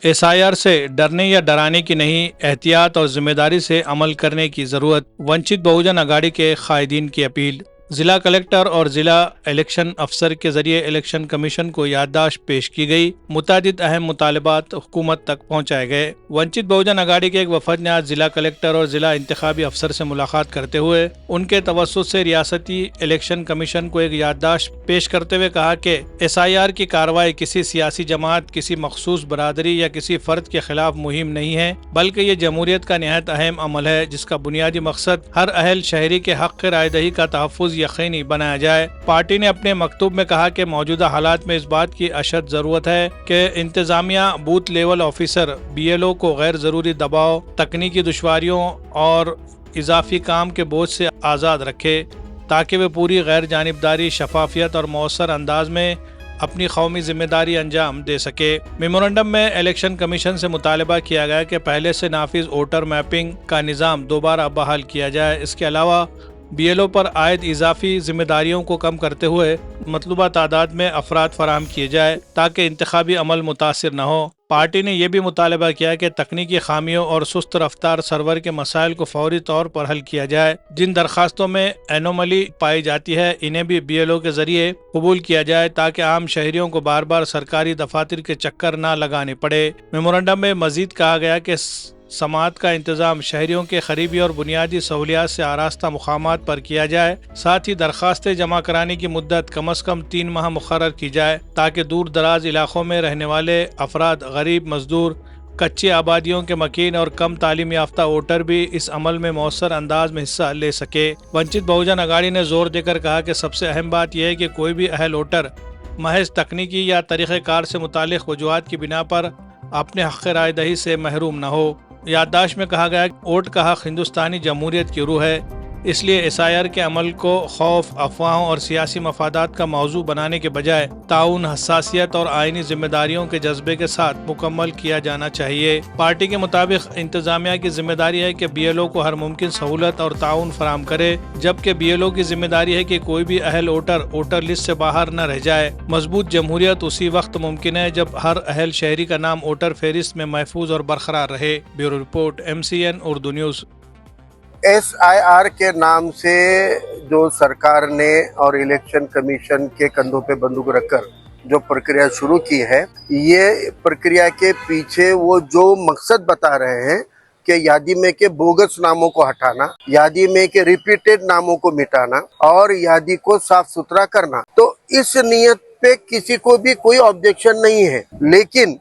SIR से डरने या डराने की नहीं, एहतियात और जिम्मेदारी से अमल करने की जरूरत। वंचित बहुजन अघाड़ी के कायदीन की अपील। जिला कलेक्टर और जिला इलेक्शन अफसर के जरिए इलेक्शन कमीशन को याददाश्त पेश की गई। मुतादिद अहम मुतालबात हुकूमत तक पहुंचाए गए। वंचित बहुजन अघाड़ी के एक वफद ने आज जिला कलेक्टर और जिला इंतखाबी अफसर से मुलाकात करते हुए उनके तवज्जुह से रियासती इलेक्शन कमीशन को एक याददाश्त पेश करते हुए कहा कि एसआईआर की कार्रवाई किसी सियासी जमात, किसी मखसूस बरादरी या किसी फर्द के खिलाफ मुहिम नहीं है, बल्कि ये जमहूरियत का निहायत अहम अमल है जिसका बुनियादी मकसद हर अहल शहरी के हक की रायदही का तहफ़्फ़ुज़ यकीनी बनाया जाए। पार्टी ने अपने मकतूब में कहा कि मौजूदा हालात में इस बात की अशद ज़रूरत है कि इंतज़ामिया बूथ लेवल ऑफिसर BLO को गैर ज़रूरी दबाव, तकनीकी दुश्वारियों और इजाफी काम के बोझ से आज़ाद रखे ताकि वे पूरी गैर जानिबदारी, शफाफियत और मौसर अंदाज में अपनी कौमी जिम्मेदारी अंजाम दे सके। मेमोरेंडम में इलेक्शन कमीशन से मुतालबा किया गया कि पहले से नाफिज वोटर मैपिंग का निज़ाम दोबारा बहाल किया जाए। इसके अलावा BLO पर आयद इजाफी जिम्मेदारियों को कम करते हुए मतलूबा तादाद में अफराद फराहम किए जाए ताकि इंतखाबी अमल मुतासिर न हो। पार्टी ने यह भी मुतालबा किया कि तकनीकी खामियों और सुस्त रफ्तार सर्वर के मसाइल को फौरी तौर पर हल किया जाए। जिन दरखास्तों में एनोमली पाई जाती है इन्हें भी BLO के जरिए कबूल किया जाए ताकि आम शहरियों को बार बार सरकारी दफातर के चक्कर न लगाने पड़े। मेमोरेंडम में मजीद कहा गया कि समात का इंतजाम शहरियों के करीबी और बुनियादी सहूलियात से आरास्ता मुकामात पर किया जाए। साथ ही दरखास्तें जमा कराने की मुद्दत कम अज़ कम 3 माह मुकर्रर की जाए ताकि दूर दराज इलाकों में रहने वाले अफराद, गरीब, मजदूर, कच्ची आबादियों के मकीन और कम तालीम याफ्ता वोटर भी इस अमल में मौसर अंदाज में हिस्सा ले सके। वंचित बहुजन अघाड़ी ने जोर देकर कहा कि सबसे अहम बात यह है कि कोई भी अहल वोटर महज तकनीकी या तरीक़ेकार से मुतालिक वजूहात की बिना पर अपने हक़ रायदही से महरूम न हो। याददाश्त में कहा गया वोट का हक हिंदुस्तानी जमहूरियत की रूह है, इसलिए एसआईआर के अमल को खौफ, अफवाहों और सियासी मफादात का मौजू बनाने के बजाय ताउन, हसासियत और आईनी जिम्मेदारियों के जज्बे के साथ मुकम्मल किया जाना चाहिए। पार्टी के मुताबिक इंतजामिया की जिम्मेदारी है कि BLO को हर मुमकिन सहूलत और ताउन फराम करे, जबकि BLO की जिम्मेदारी है कि कोई भी अहल वोटर लिस्ट से बाहर न रह जाए। मजबूत जमहूरियत उसी वक्त मुमकिन है जब हर अहल शहरी का नाम वोटर फहरिस्त में महफूज और बरकरार रहे। Bureau report, MCN Urdu news. SIR के नाम से जो सरकार ने और इलेक्शन कमीशन के कंधों पे बंदूक रखकर जो प्रक्रिया शुरू की है, ये प्रक्रिया के पीछे वो जो मकसद बता रहे हैं कि यादी में के बोगस नामों को हटाना, यादी में के रिपीटेड नामों को मिटाना और यादी को साफ सुथरा करना, तो इस नियत पे किसी को भी कोई ऑब्जेक्शन नहीं है। लेकिन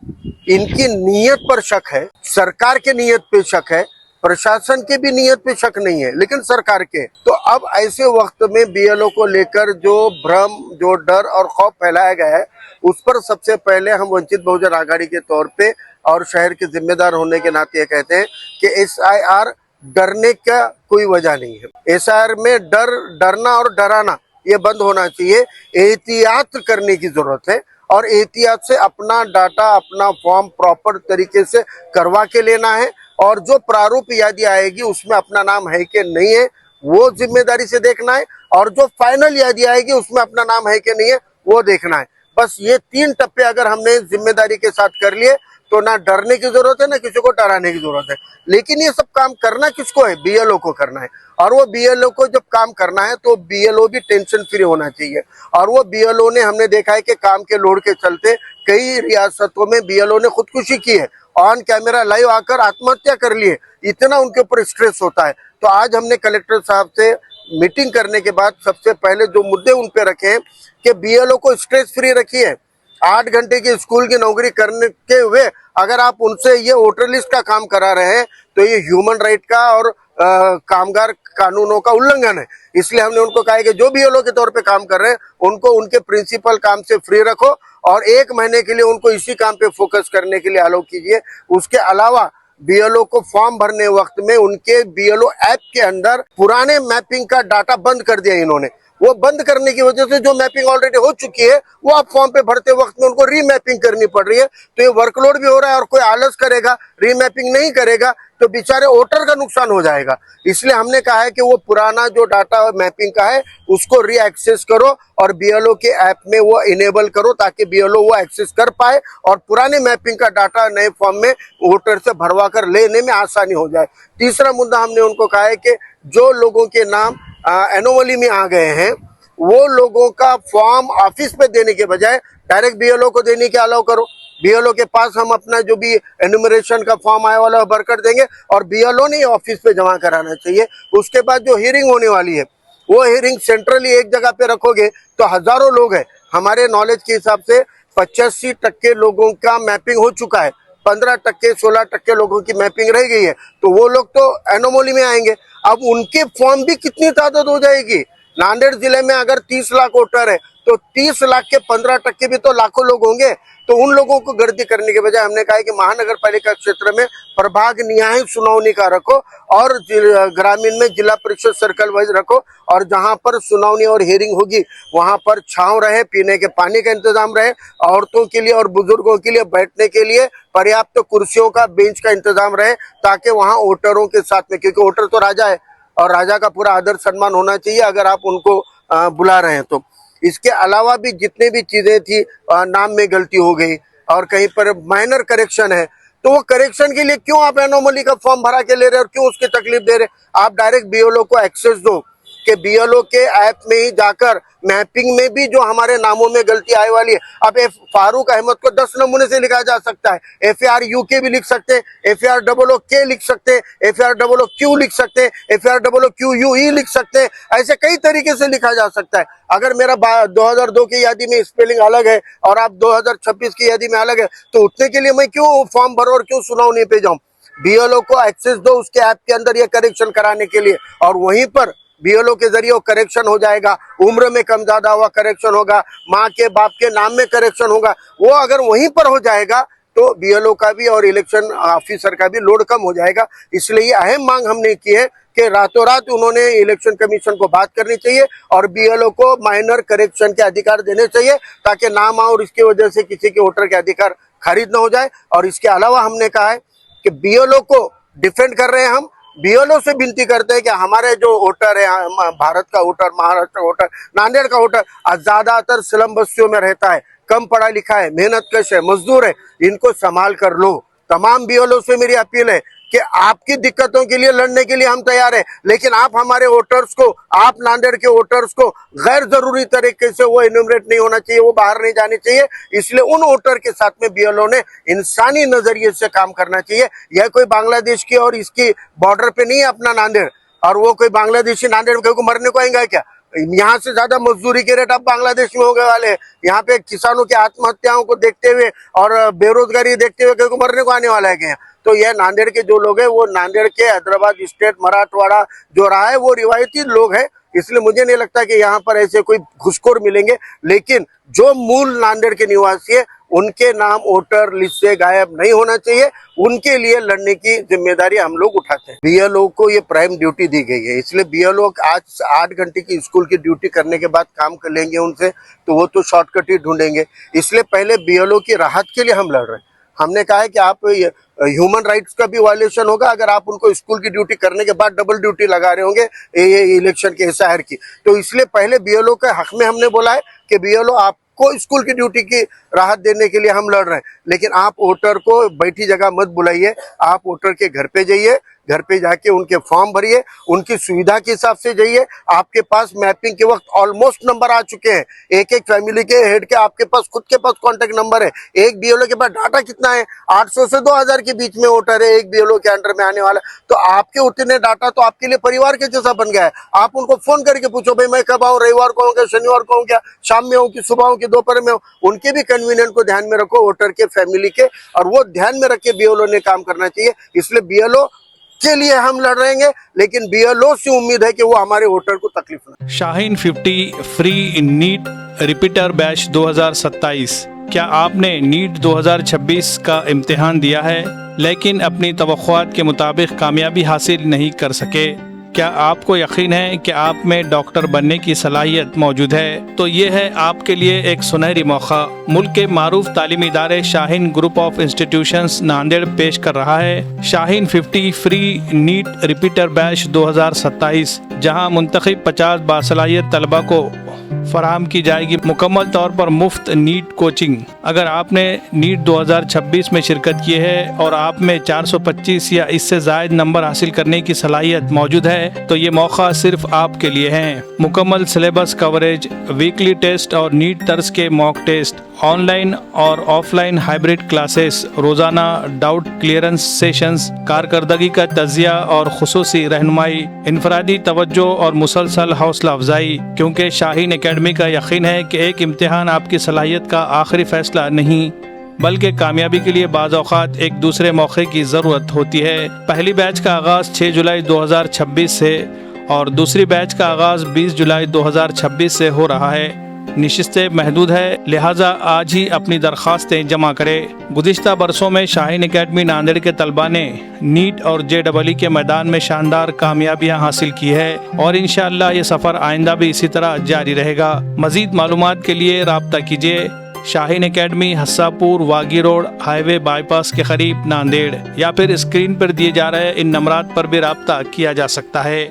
इनकी नीयत पर शक है, सरकार के नीयत पे शक है, प्रशासन के भी नियत पे शक नहीं है, लेकिन सरकार के। तो अब ऐसे वक्त में BLO को लेकर जो भ्रम, जो डर और खौफ फैलाया गया है, उस पर सबसे पहले हम वंचित बहुजन आघाड़ी के तौर पे और शहर के जिम्मेदार होने के नाते ये कहते हैं कि SIR डरने का कोई वजह नहीं है। SIR में डरना और डराना ये बंद होना चाहिए। एहतियात करने की जरूरत है और एहतियात से अपना डाटा, अपना फॉर्म प्रॉपर तरीके से करवा के लेना है और जो प्रारूप यादी आएगी उसमें अपना नाम है कि नहीं है वो जिम्मेदारी से देखना है और जो फाइनल यादी आएगी उसमें अपना नाम है कि नहीं है वो देखना है। बस ये 3 टप्पे अगर हमने जिम्मेदारी के साथ कर लिए तो ना डरने की जरूरत है, ना किसी को डराने की जरूरत है। लेकिन ये सब काम करना किसको है? BLO को करना है। और वो BLO को जब काम करना है तो BLO भी टेंशन फ्री होना चाहिए। और वो BLO ने, हमने देखा है कि काम के लोड के चलते कई रियासतों में BLO ने खुदकुशी की है, ऑन कैमरा लाइव आकर आत्महत्या कर लिए, इतना उनके ऊपर स्ट्रेस होता है। तो आज हमने कलेक्टर साहब से मीटिंग करने के बाद सबसे पहले जो मुद्दे उन पे रखे हैं कि BLO को स्ट्रेस फ्री रखिए। 8 घंटे की स्कूल की नौकरी करने के हुए अगर आप उनसे ये वोटर लिस्ट का काम करा रहे हैं तो ये ह्यूमन राइट का और कामगार कानूनों का उल्लंघन है। इसलिए हमने उनको कहा है कि जो BLO के तौर पे काम कर रहे हैं उनको उनके प्रिंसिपल काम से फ्री रखो और 1 महीने के लिए उनको इसी काम पे फोकस करने के लिए अलाउ कीजिए। उसके अलावा BLO को फॉर्म भरने वक्त में उनके BLO ऐप के अंदर पुराने मैपिंग का डाटा बंद कर दिया इन्होंने, वो बंद करने की वजह से जो मैपिंग ऑलरेडी हो चुकी है वो आप फॉर्म पे भरते वक्त में उनको रीमैपिंग करनी पड़ रही है। तो ये वर्कलोड भी हो रहा है और कोई आलस करेगा, रीमैपिंग नहीं करेगा तो बेचारे वोटर का नुकसान हो जाएगा। इसलिए हमने कहा है कि वो पुराना जो डाटा मैपिंग का है उसको री एक्सेस करो और बीएलओ के ऐप में वो इनेबल करो ताकि बीएलओ वो एक्सेस कर पाए और पुराने मैपिंग का डाटा नए फॉर्म में वोटर से भरवा कर लेने में आसानी हो जाए। तीसरा मुद्दा हमने उनको कहा है कि जो लोगों के नाम एनोमली में आ गए हैं वो लोगों का फॉर्म ऑफिस पे देने के बजाय डायरेक्ट बीएलओ को देने के अलाउ करो। बीएलओ के पास हम अपना जो भी एनुमरेशन का फॉर्म आया वाला भर कर देंगे और बीएलओ ने ऑफिस पे जमा कराना चाहिए। उसके बाद जो हियरिंग होने वाली है वो हियरिंग सेंट्रली एक जगह पे रखोगे तो हजारों लोग हैं। हमारे नॉलेज के हिसाब से 85% लोगों का मैपिंग हो चुका है, 15% 16% लोगों की मैपिंग रह गई है, तो वो लोग तो एनोमली में आएंगे। अब उनके फॉर्म भी कितनी तादाद हो जाएगी। नांदेड़ जिले में अगर 30 लाख वोटर है तो 30 लाख के 15% भी तो लाखों लोग होंगे। तो उन लोगों को गिनती करने के बजाय हमने कहा है कि महानगर पालिका क्षेत्र में प्रभाग न्याय सुनावनी का रखो और ग्रामीण में जिला परिषद सर्कल वाइज रखो और जहां पर सुनावनी और हियरिंग होगी वहां पर छांव रहे, पीने के पानी का इंतजाम रहे, औरतों के लिए और बुजुर्गों के लिए बैठने के लिए पर्याप्त कुर्सियों का, बेंच का इंतजाम रहे ताकि वहां वोटरों के साथ में, क्योंकि वोटर तो राजा है और राजा का पूरा आदर सम्मान होना चाहिए अगर आप उनको बुला रहे हैं तो। इसके अलावा भी जितने भी चीजें थी, नाम में गलती हो गई और कहीं पर माइनर करेक्शन है तो वो करेक्शन के लिए क्यों आप एनोमली का फॉर्म भरा के ले रहे और क्यों उसकी तकलीफ दे रहे। आप डायरेक्ट बीएलओ को एक्सेस दो कि बीएलओ के ऐप में ही जाकर मैपिंग में भी जो हमारे नामों में गलती आने वाली है, अब फारूक अहमद को 10 नमूने से लिखा जा सकता है, FARUK भी लिख सकते हैं, FAROOK लिख सकते हैं, FAROOQ लिख सकते हैं, FAROOQUE लिख सकते हैं, ऐसे कई तरीके से लिखा जा सकता है। अगर मेरा 2002 की यादी में स्पेलिंग अलग है और आप 2026 की यादी में अलग है तो उतने के लिए मैं क्यों फॉर्म भरूं और क्यों सुनावनी पे जाऊं। बीएलओ को एक्सेस दो उसके ऐप के अंदर ये करेक्शन कराने के लिए और वहीं पर बीएलओ के जरिए वो करेक्शन हो जाएगा। उम्र में कम ज्यादा हुआ करेक्शन होगा, माँ के बाप के नाम में करेक्शन होगा, वो अगर वहीं पर हो जाएगा तो बीएलओ का भी और इलेक्शन ऑफिसर का भी लोड कम हो जाएगा। इसलिए ये अहम मांग हमने की है कि रातों रात उन्होंने इलेक्शन कमीशन को बात करनी चाहिए और बीएलओ को माइनर करेक्शन के अधिकार देने चाहिए ताकि नाम और इसकी वजह से किसी के वोटर के अधिकार खारिज न हो जाए। और इसके अलावा हमने कहा है कि बीएलओ को डिफेंड कर रहे हैं, हम बीएलओ से विनती करते हैं कि हमारे जो वोटर है, भारत का वोटर, महाराष्ट्र का वोटर, नांदेड़ का वोटर ज्यादातर स्लम बस्तियों में रहता है, कम पढ़ा लिखा है, मेहनत कश है, मजदूर है, इनको संभाल कर लो। तमाम बीएलओ से मेरी अपील है कि आपकी दिक्कतों के लिए लड़ने के लिए हम तैयार हैं, लेकिन आप हमारे वोटर्स को, आप नांदेड़ के वोटर्स को गैर जरूरी तरीके से वो इन्यूमरेट नहीं होना चाहिए, वो बाहर नहीं जाने चाहिए। इसलिए उन वोटर के साथ में बीएलओ ने इंसानी नजरिए से काम करना चाहिए। यह कोई बांग्लादेश की और इसकी बॉर्डर पे नहीं है अपना नांदेड़, और वो कोई बांग्लादेशी नांदेड़ में को मरने को आएगा क्या। यहाँ से ज्यादा मजदूरी के रेट अब बांग्लादेश में होने वाले हैं। यहाँ पे किसानों की आत्महत्याओं को देखते हुए और बेरोजगारी देखते हुए को मरने को आने वाला है क्या। तो यह नांदेड़ के जो लोग हैं वो नांदेड़ के हैदराबाद स्टेट, मराठवाड़ा जो रहा है वो रिवायती लोग हैं, इसलिए मुझे नहीं लगता कि यहाँ पर ऐसे कोई घुसखोर मिलेंगे। लेकिन जो मूल नांदेड़ के निवासी है उनके नाम वोटर लिस्ट से गायब नहीं होना चाहिए, उनके लिए लड़ने की जिम्मेदारी हम लोग उठाते हैं। बीएलओ को ये प्राइम ड्यूटी दी गई है, इसलिए बीएलओ आज 8 घंटे की स्कूल की ड्यूटी करने के बाद काम कर लेंगे उनसे तो वो तो शॉर्टकट ही ढूंढेंगे। इसलिए पहले बीएलओ की राहत के लिए हम लड़ रहे हैं। हमने कहा है कि आप ह्यूमन राइट्स का भी वायलेशन होगा अगर आप उनको स्कूल की ड्यूटी करने के बाद डबल ड्यूटी लगा रहे होंगे ये इलेक्शन के शहर की। तो इसलिए पहले बीएलओ के हक में हमने बोला है कि बीएलओ आपको स्कूल की ड्यूटी की राहत देने के लिए हम लड़ रहे हैं, लेकिन आप वोटर को बैठी जगह मत बुलाइए, आप वोटर के घर पे जाइए, घर पे जाके उनके फॉर्म भरिए, उनकी सुविधा के हिसाब से जाइए। आपके पास मैपिंग के वक्त ऑलमोस्ट नंबर आ चुके हैं, एक एक फैमिली के हेड के आपके पास खुद के पास कॉन्टेक्ट नंबर है। एक बीएलओ के पास डाटा कितना है, 800 से 2000 के बीच में वोटर है एक बीएलओ के अंडर में आने वाला। तो आपके उतने डाटा तो आपके लिए परिवार के जैसा बन गया है। आप उनको फोन करके पूछो भाई मैं कब आऊँ, रविवार को आऊँ क्या, शनिवार को आऊँ क्या, शाम में आऊँ कि सुबह आऊँ कि दोपहर में आऊँ। उनके भी कन्वीनियंट को ध्यान में रखो, वोटर के, फैमिली के, और वो ध्यान में रख के बीएलओ ने काम करना चाहिए। इसलिए बीएलओ के लिए हम लड़ रहेंगे, लेकिन बीएलओ से उम्मीद है कि वो हमारे वोटर को तकलीफ ना। Shaheen 50 free NEET repeater batch 2027। क्या आपने नीट 2026 का इम्तिहान दिया है लेकिन अपनी तवक्कुआत के मुताबिक कामयाबी हासिल नहीं कर सके? क्या आपको यकीन है कि आप में डॉक्टर बनने की सलाहियत मौजूद है? तो ये है आपके लिए एक सुनहरी मौका। मुल्क के मारूफ तालीमी इदारे Shaheen group of institutions Nanded पेश कर रहा है Shaheen 50 free NEET repeater batch 2027, जहां मुंतखब 50 बासलाहियत तलबा को फराहम की जाएगी मुकम्मल तौर पर मुफ्त नीट कोचिंग। अगर आपने नीट 2026 में शिरकत की है और आप में 425 या इससे ज़ायद नंबर हासिल करने की सलाहियत मौजूद है तो ये मौका सिर्फ आपके लिए है। मुकम्मल सिलेबस कवरेज, वीकली टेस्ट और नीट तर्ज के मॉक टेस्ट, ऑनलाइन और ऑफलाइन हाइब्रिड क्लासेस, रोज़ाना डाउट क्लियरेंस सेशंस, कारकर्दगी का तजिया और खुसूसी रहनुमाई, इनफरादी तवज्जो और मुसलसल हौसला अफजाई। क्योंकि शाहीन एकेडमी का यकीन है कि एक इम्तिहान आपकी सलाहियत का आखिरी फैसला नहीं, बल्कि कामयाबी के लिए बाज़ औक़ात एक दूसरे मौके की ज़रूरत होती है। पहली बैच का आगाज़ 6 जुलाई 2026 से और दूसरी बैच का आगाज़ 20 जुलाई 2026 से हो रहा है। निशिस्तें महदूद है, लिहाजा आज ही अपनी दरख्वास्तें जमा करें। गुज़िश्ता बरसों में शाहीन एकेडमी नांदेड़ के तलबा ने नीट और JEE के मैदान में शानदार कामयाबियां हासिल की है और इंशाअल्लाह ये सफ़र आइंदा भी इसी तरह जारी रहेगा। मज़ीद मालूमात के लिए राब्ता कीजिए Shaheen academy, हस्सापुर वागी road, highway bypass के करीब नांदेड़, या फिर स्क्रीन पर दिए जा रहे इन नंबरात पर भी राब्ता किया जा सकता है।